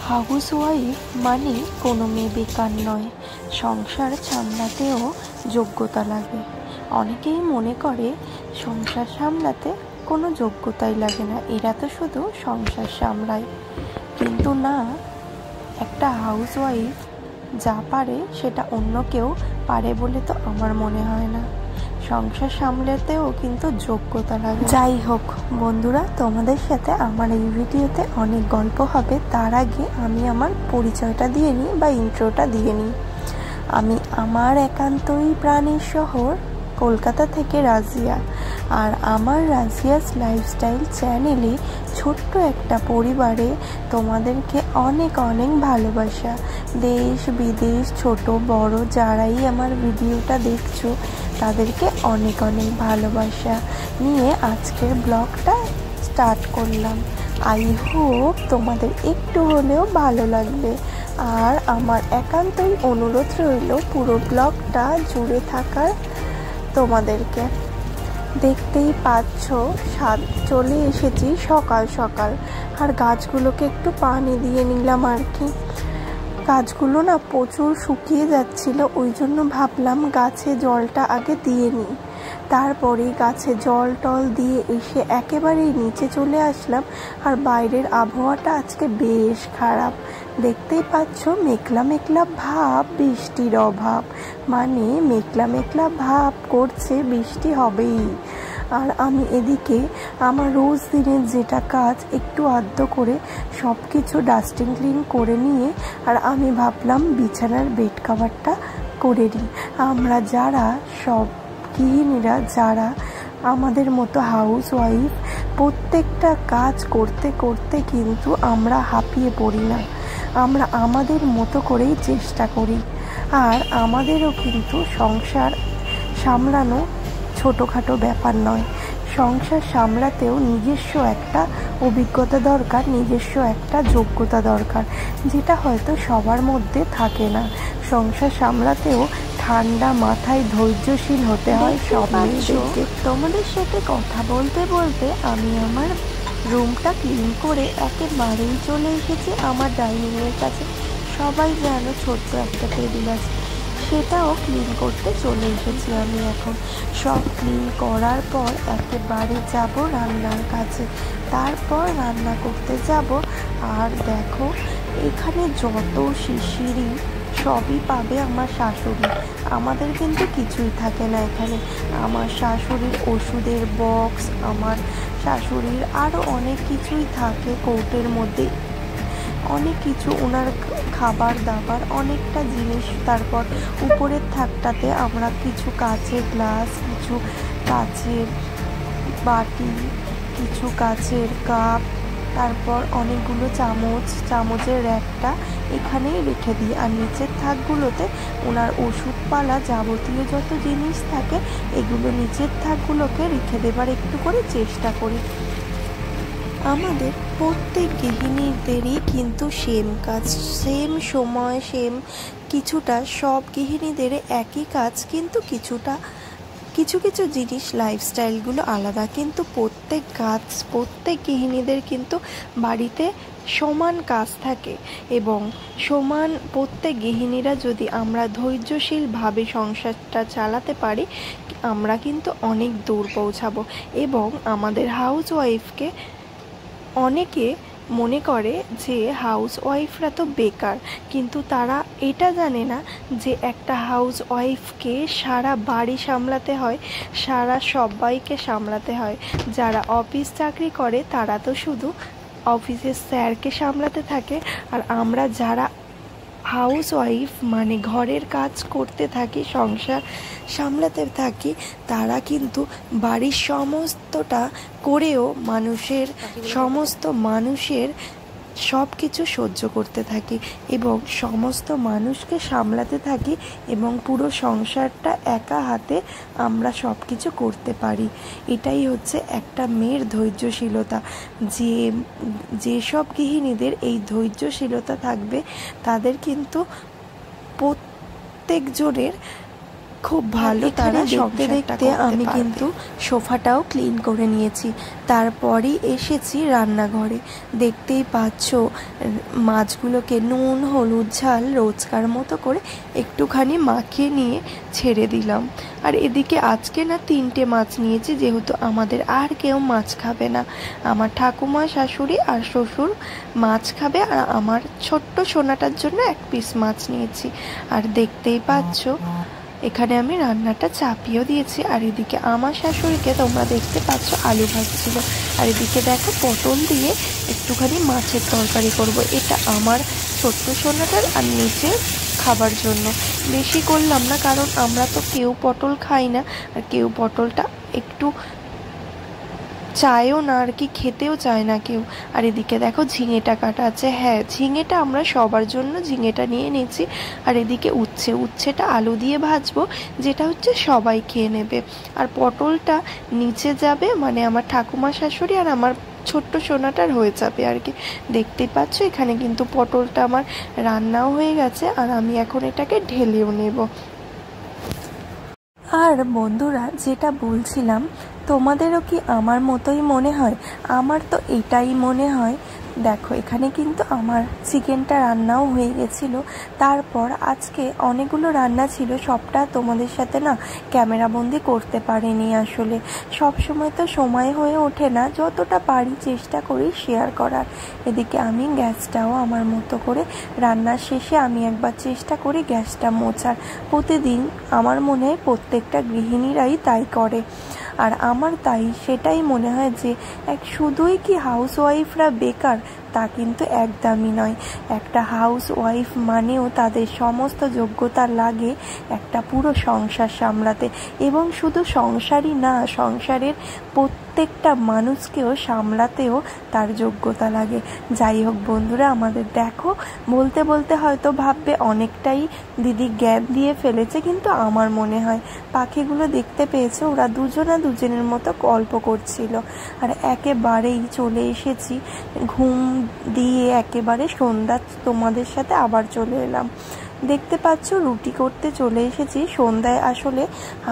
Housewife মানে কোনো মেয়ে বেকার নয়, সংসার সামলাতেও যোগ্যতা লাগে। অনেকেই মনে করে সংসার সামলাতে কোনো যোগ্যতাই লাগে না, এরা তো শুধু সংসার সামলায়। কিন্তু না, একটা হাউসওয়াইফ যা পারে সেটা অন্য কেউ পারে বলে তো আমার মনে হয় না। সংসার সামলাতেও কিন্তু যোগ্যতা লাগে। যাই হোক বন্ধুরা, তোমাদের সাথে আমার এই ভিডিওতে অনেক গল্প হবে। তার আগে আমি আমার পরিচয়টা দিয়ে নিই বা ইন্ট্রোটা দিয়ে নিই। আমি আমার একান্তই প্রাণের শহর কলকাতা থেকে রাজিয়া, আর আমার রাজিয়াস লাইফস্টাইল চ্যানেলে ছোট্ট একটা পরিবারে তোমাদেরকে অনেক অনেক ভালোবাসা। দেশ বিদেশ ছোট বড় যারাই আমার ভিডিওটা দেখছো তাদেরকে অনেক অনেক ভালোবাসা নিয়ে আজকের ব্লগটা স্টার্ট করলাম। আই হোপ তোমাদের একটু হলেও ভালো লাগবে, আর আমার একান্তই অনুরোধ রইল পুরো ব্লগটা জুড়ে থাকার। তোমাদেরকে দেখতেই পাচ্ছ চলে এসেছি সকাল সকাল, আর গাছগুলোকে একটু পানি দিয়ে নিলাম আর কি। গাছগুলো না প্রচুর শুকিয়ে যাচ্ছিল, ওই জন্য ভাবলাম গাছে জলটা আগে দিয়ে নিই। তারপরে গাছে জল টল দিয়ে এসে একেবারেই নিচে চলে আসলাম। আর বাইরের আবহাওয়াটা আজকে বেশ খারাপ, দেখতেই পাচ্ছ মেঘলা মেঘলা ভাব, বৃষ্টির অভাব। মানে মেঘলা মেঘলা ভাব করছে, বৃষ্টি হবেই। আর আমি এদিকে আমার রোজ দিনের যেটা কাজ একটু আধটু করে সব কিছু ডাস্টিং ক্লিন করে নিয়ে, আর আমি ভাবলাম বিছানার বেড কভারটা করে নিই। আমরা যারা সব গৃহিণীরা যারা আমাদের মতো হাউস ওয়াইফ, প্রত্যেকটা কাজ করতে করতে কিন্তু আমরা হাঁপিয়ে পড়ি না, আমরা আমাদের মতো করেই চেষ্টা করি। আর আমাদেরও কিন্তু সংসার সামলানো ছোটোখাটো ব্যাপার নয়। সংসার সামলাতেও নিজস্ব একটা অভিজ্ঞতা দরকার, নিজস্ব একটা যোগ্যতা দরকার, যেটা হয়তো সবার মধ্যে থাকে না। সংসার সামলাতেও ঠান্ডা মাথায় ধৈর্যশীল হতে হয় সব মেয়েদেরকে। তোমাদের সাথে কথা বলতে বলতে আমি আমার রুমটা ক্লিন করে একেবারেই চলে এসেছি আমার ডাইনিংয়ের কাছে। সবাই জানো ছোট্ট একটা টেবিল আছে, সেটাও ক্লিন করতে চলে এসেছি আমি এখন। সব ক্লিন করার পর একেবারে যাব রান্নার কাছে, তারপর রান্না করতে যাব। আর দেখো এখানে যত শিশিরি সবই পাবে আমার শাশুড়ি, আমাদের কিন্তু কিছুই থাকে না এখানে। আমার শাশুড়ির ওষুধের বক্স, আমার শাশুড়ির আরও অনেক কিছুই থাকে কৌটের মধ্যে, অনেক কিছু ওনার খাবার দাবার অনেকটা জিনিস। তারপর উপরের থাকটাতে আমরা কিছু কাচের গ্লাস, কিছু কাচের বাটি, কিছু কাচের কাপ, তারপর অনেকগুলো চামচের র্যাকটা এখানেই রেখে দিই। আর নিচের থাকগুলোতে ওনার ওষুধপালা যাবতীয় যত জিনিস থাকে এগুলো নিচের থাকগুলোকে রেখে দেবার একটু করে চেষ্টা করি। আমাদের প্রত্যেক গৃহিণীদেরই কিন্তু সেম কাজ, সেম সময়, সেম কিছুটা সব গৃহিণীদের একই কাজ, কিন্তু কিছু কিছু জিনিস লাইফস্টাইলগুলো আলাদা। কিন্তু প্রত্যেক গৃহিণীদের কিন্তু বাড়িতে সমান কাজ থাকে, এবং সমান প্রত্যেক গৃহিণীরা যদি আমরা ধৈর্যশীলভাবে সংসারটা চালাতে পারি, আমরা কিন্তু অনেক দূর পৌঁছাবো। এবং আমাদের হাউস ওয়াইফকে অনেকে মনে করে যে হাউস ওয়াইফরা তো বেকার, কিন্তু তারা এটা জানে না যে একটা হাউস ওয়াইফকে সারা বাড়ি সামলাতে হয়, সারা সবাইকে সামলাতে হয়। যারা অফিস চাকরি করে তারা তো শুধু অফিসের স্যারকে সামলাতে থাকে, আর আমরা যারা হাউস ওয়াইফ মানে ঘরের কাজ করতে থাকি, সংসার সামলাতে থাকি, তারা কিন্তু বাড়ির সমস্তটা করেও সমস্ত মানুষের সব কিছু সহ্য করতে থাকি এবং সমস্ত মানুষকে সামলাতে থাকি, এবং পুরো সংসারটা একা হাতে আমরা সব কিছু করতে পারি। এটাই হচ্ছে একটা মেয়ের ধৈর্যশীলতা। যেসব গৃহিণীদের এই ধৈর্যশীলতা থাকবে তাদের কিন্তু প্রত্যেকজনের খুব ভালো তারা দেখতে দেখতে আমি কিন্তু সোফাটাও ক্লিন করে নিয়েছি। তারপরই এসেছি রান্নাঘরে। দেখতেই পাচ্ছ মাছগুলোকে নুন হলুদ ঝাল রোজকার মতো করে একটুখানি মাখিয়ে নিয়ে ছেড়ে দিলাম। আর এদিকে আজকে না 3টে মাছ নিয়েছি, যেহেতু আমাদের আর কেউ মাছ খাবে না। আমার ঠাকুমা শাশুড়ি আর শ্বশুর মাছ খাবে, আর আমার ছোট্ট সোনাটার জন্য 1 পিস মাছ নিয়েছি। আর দেখতেই পাচ্ছ এখানে আমি রান্নাটা চাপিয়েও দিয়েছি। আর এদিকে আমার শাশুড়িকে তোমরা দেখতে পাচ্ছ আলু ভাজছিল। আর এদিকে দেখো পটল দিয়ে একটুখানি মাছের তরকারি করব। এটা আমার ছোট্ট সোনাটার আর নিচে খাবার জন্য বেশি করলাম না, কারণ আমরা তো কেউ পটল খাই না, আর কেউ পটলটা একটু চায়ও না আর কি, খেতেও চায় না কেউ। আর এদিকে দেখো ঝিঙেটা কাটা আছে। হ্যাঁ, ঝিঙেটা আমরা সবার জন্য ঝিঙেটা নিয়ে নিয়েছি। আর এদিকে উচ্ছেটা আলু দিয়ে ভাজবো, যেটা হচ্ছে সবাই খেয়ে নেবে। আর পটলটা নিচে যাবে, মানে আমার ঠাকুমা শাশুড়ি আর আমার ছোট্ট সোনাটার হয়ে যাবে আর কি। দেখতেই পাচ্ছ এখানে কিন্তু পটলটা আমার রান্নাও হয়ে গেছে, আর আমি এখন এটাকে ঢেলেও নেব। আর বন্ধুরা, যেটা বলছিলাম, তোমাদেরও কি আমার মতোই মনে হয়? আমার তো এটাই মনে হয়। দেখো এখানে কিন্তু আমার চিকেনটা রান্নাও হয়ে গেছিলো। তারপর আজকে অনেকগুলো রান্না ছিল, সবটা তোমাদের সাথে না ক্যামেরাবন্দি করতে পারিনি। আসলে সব সময় তো সময় হয়ে ওঠে না, যতটা পারি চেষ্টা করি শেয়ার করার। এদিকে আমি গ্যাসটাও আমার মতো করে রান্নার শেষে আমি একবার চেষ্টা করি গ্যাসটা মোছার। প্রতিদিন আমার মনে হয় প্রত্যেকটা গৃহিণীরাই তাই করে। আর আমার তাই সেটাই মনে হয় যে শুধুই কি হাউসওয়াইফরা বেকার, তা কিন্তু একদমই নয়। একটা হাউস ওয়াইফ মানেও তাদের সমস্ত যোগ্যতা লাগে একটা পুরো সংসার সামলাতে, এবং শুধু সংসারই না, সংসারের প্রত্যেকটা মানুষকেও সামলাতেও তার যোগ্যতা লাগে। যাই হোক বন্ধুরা, আমাদের দেখো বলতে বলতে হয়তো ভাববে অনেকটাই দিদি জ্ঞান দিয়ে ফেলেছে, কিন্তু আমার মনে হয় পাখিগুলো দেখতে পেয়েছে, ওরা দুজনের মতো গল্প করছিল। আর একেবারেই চলে এসেছি ঘুম দিয়ে, একেবারে সন্ধ্যা তোমাদের সাথে আবার চলে এলাম। দেখতে পাচ্ছ রুটি করতে চলে এসেছি। সন্ধ্যায় আসলে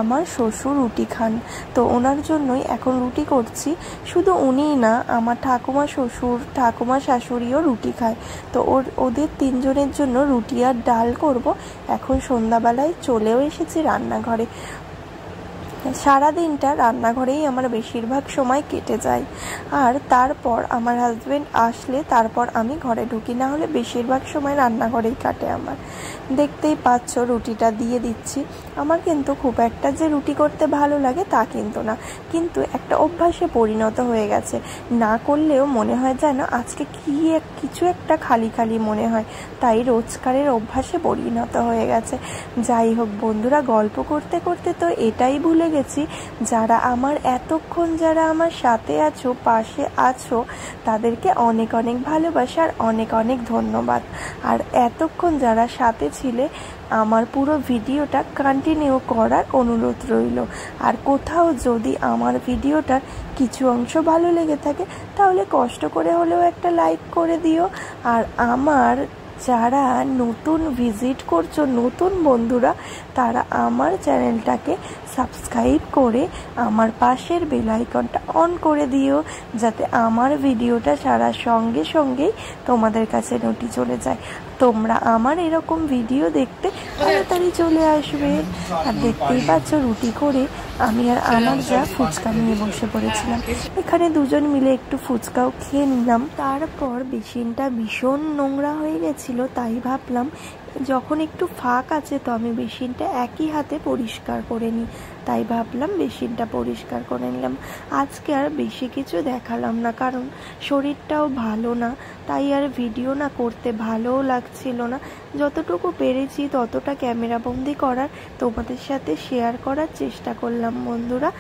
আমার শ্বশুর রুটি খান, তো ওনার জন্যই এখন রুটি করছি। শুধু উনিই না, আমার ঠাকুমা শ্বশুর ঠাকুমা শাশুড়িও রুটি খায়, তো ওদের 3 জনের জন্য রুটি আর ডাল করব। এখন সন্ধ্যাবেলায় চলেও এসেছি রান্নাঘরে। সারাদিনটা রান্নাঘরেই আমার বেশিরভাগ সময় কেটে যায়। আর তারপর আমার হাজব্যান্ড আসলে তারপর আমি ঘরে ঢুকি, না হলে বেশিরভাগ সময় রান্নাঘরেই কাটে আমার। দেখতেই পাচ্ছ রুটিটা দিয়ে দিচ্ছি। আমার কিন্তু খুব একটা যে রুটি করতে ভালো লাগে তা কিন্তু না, কিন্তু একটা অভ্যাসে পরিণত হয়ে গেছে। না করলেও মনে হয় যেন আজকে কিছু একটা খালি খালি মনে হয়, তাই রোজকারের অভ্যাসে পরিণত হয়ে গেছে। যাই হোক বন্ধুরা, গল্প করতে করতে তো এটাই ভুলে গেছি, যারা আমার সাথে আছো, পাশে আছো, তাদেরকে অনেক অনেক ভালোবাসা আর অনেক অনেক ধন্যবাদ। আর এতক্ষণ যারা সাথে ছিলে, আমার পুরো ভিডিওটা কন্টিনিউ করার অনুরোধ রইল। আর কোথাও যদি আমার ভিডিওটার কিছু অংশ ভালো লেগে থাকে, তাহলে কষ্ট করে হলেও একটা লাইক করে দিও। আর আমার যারা নতুন ভিজিট করছো, নতুন বন্ধুরা, তারা আমার চ্যানেলটাকে সাবস্ক্রাইব করে আমার পাশের বেল আইকনটা অন করে দিও, যাতে আমার ভিডিওটা ছাড়ার সঙ্গে সঙ্গেই তোমাদের কাছে নোটি চলে যায়। তোমরা আমার এরকম ভিডিও দেখতে তাড়াতাড়ি চলে আসবে। আর দেখতেই পাচ্ছ রুটি করে আমি আর আমার যা ফুচকা নিয়ে বসে পড়েছিলাম। এখানে দুজন মিলে একটু ফুচকাও খেয়ে নিলাম। তারপর বেসিনটা ভীষণ নোংরা হয়ে গেছিল, তাই ভাবলাম যখন একটু ফাঁক আছে তো আমি বেসিনটা একই হাতে পরিষ্কার করে নিই। তাই ভাবলাম বেসিনটা পরিষ্কার করে নিলাম। আজকে আর বেশি কিছু দেখালাম না, কারণ শরীরটাও ভালো না, তাই আর ভিডিও না করতে ভালোও লাগছিল না। যতটুকু পেরেছি ততটা ক্যামেরাবন্দি করার, তোমাদের সাথে শেয়ার করার চেষ্টা করলাম বন্ধুরা।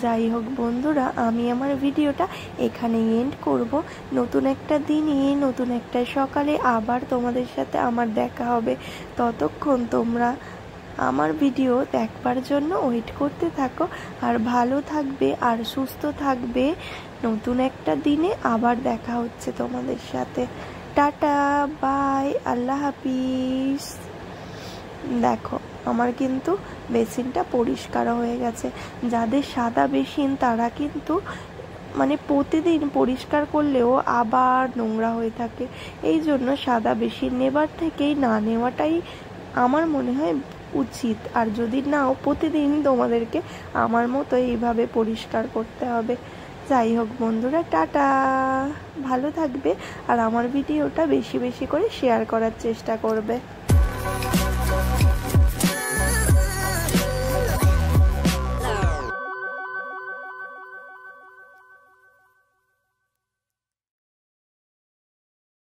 যাই হোক বন্ধুরা, আমি আমার ভিডিওটা এখানেই এন্ড করব। নতুন একটা দিনে, নতুন একটা সকালে আবার তোমাদের সাথে আমার দেখা হবে। ততক্ষণ তোমরা আমার ভিডিও দেখবার জন্য ওয়েট করতে থাকো, আর ভালো থাকবে আর সুস্থ থাকবে। নতুন একটা দিনে আবার দেখা হচ্ছে তোমাদের সাথে। টাটা, বাই, আল্লাহ হাফিজ। দেখো আমার কিন্তু বেসিনটা পরিষ্কার হয়ে গেছে। যাদের সাদা বেসিন তারা কিন্তু মানে প্রতিদিন পরিষ্কার করলেও আবার নোংরা হয়ে থাকে। এই জন্য সাদা বেসিন নেবার থেকেই না নেওয়াটাই আমার মনে হয় উচিত। আর যদি নাও, প্রতিদিন তোমাদেরকে আমার মতো এইভাবে পরিষ্কার করতে হবে। যাই হোক বন্ধুরা, টাটা, ভালো থাকবে আর আমার ভিডিওটা বেশি বেশি করে শেয়ার করার চেষ্টা করবে।